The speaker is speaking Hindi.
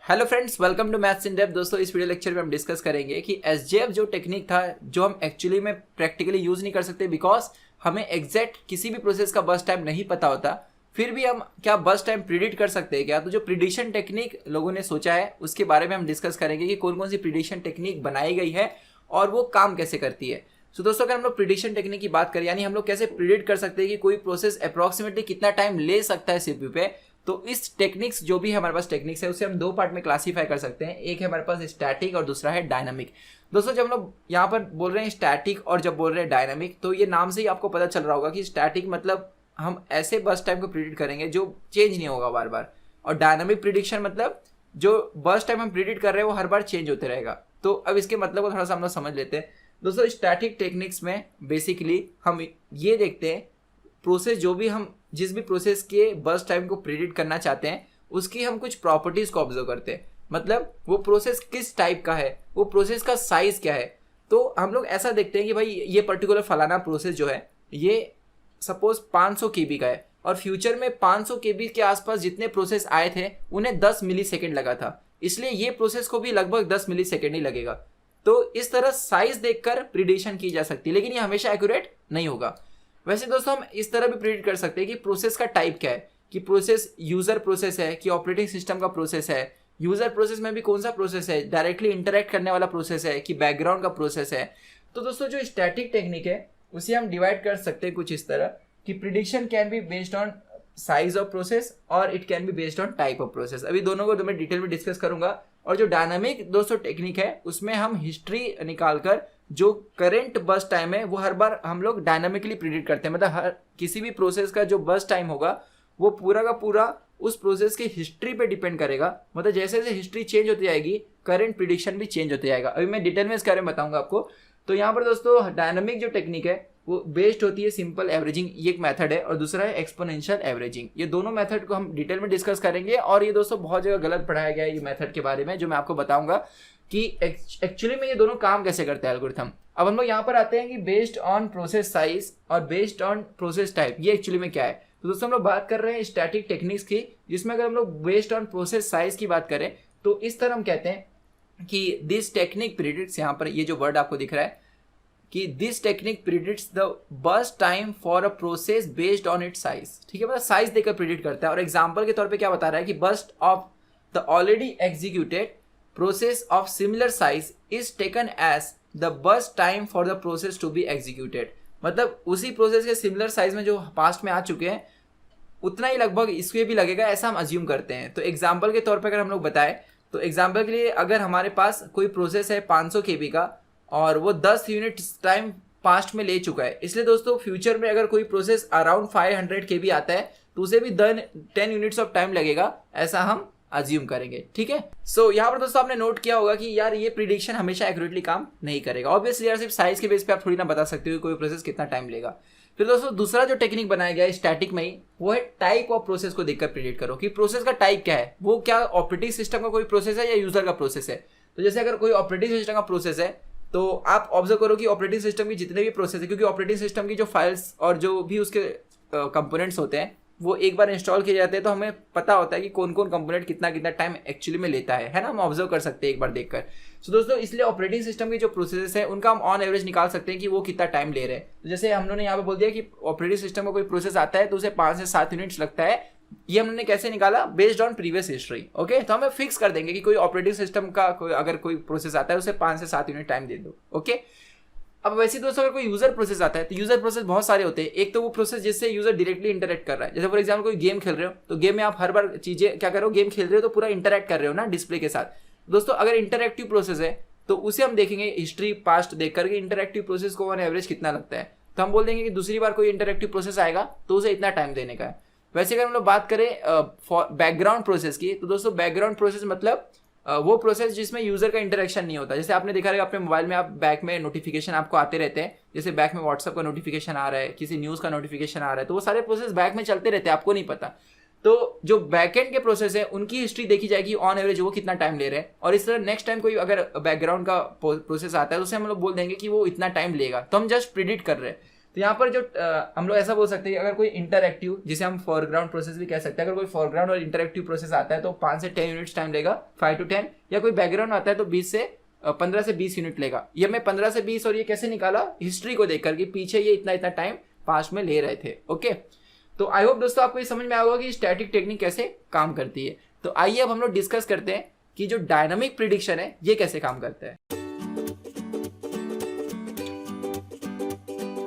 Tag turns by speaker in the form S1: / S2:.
S1: Hello friends, welcome to maths in depth. दोस्तों, इस वीडियो लेक्चर में हम डिस्कस करेंगे कि एसजेएफ जो टेक्निक था, जो हम एक्चुअली में प्रैक्टिकली यूज नहीं कर सकते बिकॉज हमें एग्जैक्ट किसी भी प्रोसेस का बर्स्ट टाइम नहीं पता होता, फिर भी हम क्या बर्स्ट टाइम प्रिडिक्ट कर सकते हैं क्या? तो जो प्रिडिक्शन टेक्निक लोगों ने सोचा है उसके बारे में हम डिस्कस करेंगे कि कौन कौन सी प्रिडिक्शन टेक्निक बनाई गई है और वो काम कैसे करती है। तो दोस्तों, अगर हम लोग प्रिडिक्शन टेक्निक की बात करें, यानी हम लोग कैसे प्रिडिक्ट कर सकते हैं कि कोई प्रोसेस अप्रॉक्सीमेटली कितना टाइम ले सकता है सीपीयू पे, तो इस टेक्निक्स जो भी हमारे पास टेक्निक्स है उसे हम दो पार्ट में क्लासीफाई कर सकते हैं। एक है हमारे पास स्टैटिक और दूसरा है डायनामिक। दोस्तों, जब हम लोग यहाँ पर बोल रहे हैं स्टैटिक और जब बोल रहे हैं डायनामिक, तो ये नाम से ही आपको पता चल रहा होगा कि स्टैटिक मतलब हम ऐसे बर्स्ट टाइम को प्रिडिक्ट करेंगे जो चेंज नहीं होगा बार बार, और डायनामिक प्रिडिक्शन मतलब जो बर्स्ट टाइम हम प्रिडिक्ट कर रहे हैं वो हर बार चेंज होते रहेगा। तो अब इसके मतलब को थोड़ा सा हम लोग समझ लेते हैं। दोस्तों, स्टैटिक टेक्निक्स में बेसिकली हम ये देखते हैं प्रोसेस जो भी हम जिस भी प्रोसेस के बर्स्ट टाइम को प्रिडिक्ट करना चाहते हैं उसकी हम कुछ प्रॉपर्टीज को ऑब्जर्व करते हैं। मतलब वो प्रोसेस किस टाइप का है, वो प्रोसेस का साइज क्या है। तो हम लोग ऐसा देखते हैं कि भाई ये पर्टिकुलर फलाना प्रोसेस जो है ये सपोज 500 केबी का है और फ्यूचर में 500 केबी के आसपास जितने प्रोसेस आए थे उन्हें 10 मिली सेकेंड लगा था, इसलिए ये प्रोसेस को भी लगभग 10 मिली सेकेंड ही लगेगा। तो इस तरह साइज देखकर प्रिडिक्शन की जा सकती है, लेकिन ये हमेशा एक्यूरेट नहीं होगा। वैसे दोस्तों, हम इस तरह भी प्रिडिक्ट कर सकते हैं कि प्रोसेस का टाइप क्या है, कि प्रोसेस यूजर प्रोसेस है कि ऑपरेटिंग सिस्टम का प्रोसेस है, यूजर प्रोसेस में भी कौन सा प्रोसेस है, डायरेक्टली इंटरेक्ट करने वाला प्रोसेस है कि बैकग्राउंड का प्रोसेस है। तो दोस्तों, जो स्टैटिक टेक्निक है उसे हम डिवाइड कर सकते हैं कुछ इस तरह कि prediction can be based on size of process और it can be based on type of process. अभी दोनों को मैं डिटेल में डिस्कस करूंगा। और जो डायनामिक दोस्तों टेक्निक है उसमें हम हिस्ट्री निकालकर जो करंट बर्स्ट टाइम है वो हर बार हम लोग डायनामिकली प्रिडिक्ट करते हैं। मतलब हर किसी भी प्रोसेस का जो बर्स्ट टाइम होगा वो पूरा का पूरा उस प्रोसेस की हिस्ट्री पे डिपेंड करेगा। मतलब जैसे जैसे हिस्ट्री चेंज होती जाएगी करंट प्रिडिक्शन भी चेंज होते जाएगा। अभी मैं डिटेल में इसके बारे में बताऊंगा आपको। तो यहाँ पर दोस्तों डायनामिक जो टेक्निक है वो बेस्ड होती है सिंपल एवरेजिंग, ये एक मेथड है, और दूसरा है एक्सपोनेंशियल एवरेजिंग। ये दोनों मेथड को हम डिटेल में डिस्कस करेंगे। और ये दोस्तों बहुत जगह गलत पढ़ाया गया है ये मेथड के बारे में, जो मैं आपको बताऊंगा कि एक्चुअली में ये दोनों काम कैसे करते हैं एल्गोरिथम। अब हम लोग यहाँ पर आते हैं कि बेस्ड ऑन प्रोसेस साइज और बेस्ड ऑन प्रोसेस टाइप ये एक्चुअली में क्या है। तो दोस्तों, हम लोग बात कर रहे हैं स्टैटिक टेक्निक्स की, जिसमें अगर हम लोग बेस्ड ऑन प्रोसेस साइज की बात करें तो इस तरह हम कहते हैं कि दिस टेक्निक प्रिडिक्ट्स, यहाँ पर ये जो वर्ड आपको दिख रहा है कि this technique predicts the burst time for a process based on it's size. ठीक है, मतलब साइज देकर प्रिडिक्ट करता है। और एग्जांपल के तौर पे क्या बता रहा है कि burst of the already executed process of similar size is taken as the burst time for the process to be executed. मतलब उसी प्रोसेस के सिमिलर साइज में जो पास्ट में आ चुके हैं उतना ही लगभग इसके भी लगेगा, ऐसा हम अज्यूम करते हैं। तो एग्जाम्पल के तौर पर अगर हम लोग बताएं तो एग्जाम्पल के लिए अगर हमारे पास कोई प्रोसेस है 500 केबी का और वो 10 यूनिट टाइम पास्ट में ले चुका है, इसलिए दोस्तों फ्यूचर में अगर कोई प्रोसेस अराउंड 500 केबी आता है तो उसे भी 10 यूनिट्स ऑफ टाइम लगेगा, ऐसा हम अज्यूम करेंगे। ठीक है, सो यहाँ पर दोस्तों आपने नोट किया होगा कि यार ये प्रिडिक्शन हमेशा एक्यूरेटली काम नहीं करेगा। ऑब्वियसली यार सिर्फ साइज के बेस पे आप थोड़ी ना बता सकते हो कोई प्रोसेस कितना टाइम लेगा। फिर दोस्तों दूसरा जो टेक्निक बनाया गया है स्टैटिक में ही, वो है टाइप ऑफ प्रोसेस को देखकर प्रिडिक्ट करो कि प्रोसेस का टाइप क्या है, वो क्या ऑपरेटिंग सिस्टम का कोई प्रोसेस है या यूजर का प्रोसेस है। तो जैसे अगर कोई ऑपरेटिंग सिस्टम का प्रोसेस है तो आप ऑब्जर्व करो कि ऑपरेटिंग सिस्टम की जितने भी प्रोसेस है, क्योंकि ऑपरेटिंग सिस्टम की जो फाइल्स और जो भी उसके कंपोनेंट्स होते हैं वो एक बार इंस्टॉल किए जाते हैं, तो हमें पता होता है कि कौन कौन कंपोनेंट कितना कितना टाइम एक्चुअली में लेता है ना, हम ऑब्जर्व कर सकते हैं एक बार देखकर। तो दोस्तों इसलिए ऑपरेटिंग सिस्टम की जो प्रोसेस है उनका हम ऑन एवरेज निकाल सकते हैं कि वो कितना टाइम ले रहे हैं। तो जैसे हम लोगों ने यहाँ पे बोल दिया कि ऑपरेटिंग सिस्टम का कोई प्रोसेस आता है तो उसे 5 से 7 यूनिट्स लगता है। ये हमने कैसे निकाला, based on previous history. Okay, तो हमें फिक्स कर देंगे कि कोई ऑपरेटिंग सिस्टम का अगर कोई प्रोसेस आता है उसे 5 से 7 यूनिट टाइम दे दो। ओके, अब वैसे दोस्तों अगर कोई यूजर प्रोसेस आता है तो यूजर प्रोसेस बहुत सारे होते हैं। एक तो वो प्रोसेस जिससे यूजर डायरेक्टली इंटरेक्ट कर रहा है, जैसे फॉर एग्जांपल कोई गेम खेल रहे हो तो गेम में आप हर बार चीजें क्या कर रहे हो, गेम खेल रहे हो तो पूरा इंटरेक्ट कर रहे हो ना डिस्प्ले के साथ। दोस्तों अगर इंटरेक्टिव प्रोसेस है तो उसे हम देखेंगे हिस्ट्री पास्ट देख करके इंटरेक्टिव प्रोसेस को ऑन एवरेज कितना लगता है, तो हम बोल देंगे कि दूसरी बार कोई इंटरेक्टिव प्रोसेस आएगा तो उसे इतना टाइम देने का है। वैसे अगर हम लोग बात करें बैकग्राउंड प्रोसेस की, तो दोस्तों बैकग्राउंड प्रोसेस मतलब वो प्रोसेस जिसमें यूजर का इंटरेक्शन नहीं होता। जैसे आपने देखा रहेगा अपने मोबाइल में आप बैक में नोटिफिकेशन आपको आते रहते हैं, जैसे बैक में व्हाट्सएप का नोटिफिकेशन आ रहा है, किसी न्यूज़ का नोटिफिकेशन आ रहा है, तो वो सारे प्रोसेस बैक में चलते रहते हैं, आपको नहीं पता। तो जो बैकएंड के प्रोसेस है उनकी हिस्ट्री देखी जाएगी ऑन एवरेज वो कितना टाइम ले रहे हैं, और इस तरह नेक्स्ट टाइम कोई अगर बैकग्राउंड का प्रोसेस आता है तो उसे हम लोग बोल देंगे कि वो इतना टाइम लेगा, तो हम जस्ट प्रिडिक्ट कर रहे हैं। तो यहाँ पर जो हम लोग ऐसा बोल सकते हैं, अगर कोई इंटरएक्टिव, जिसे हम फोरग्राउंड प्रोसेस भी कह सकते हैं, अगर कोई फोरग्राउंड और इंटरएक्टिव प्रोसेस आता है तो 5 से 10 यूनिट्स टाइम लेगा, 5 to 10, या कोई बैकग्राउंड आता है तो 15 से 20 यूनिट लेगा। ये मैं 15 से 20 और ये कैसे निकाला, हिस्ट्री को देखकर कि पीछे ये इतना इतना टाइम पास्ट में ले रहे थे। ओके, तो आई होप दोस्तों आपको ये समझ में आया होगा कि स्टैटिक टेक्निक कैसे काम करती है। तो आइए अब हम लोग डिस्कस करते हैं कि जो डायनामिक प्रिडिक्शन है ये कैसे काम करता है।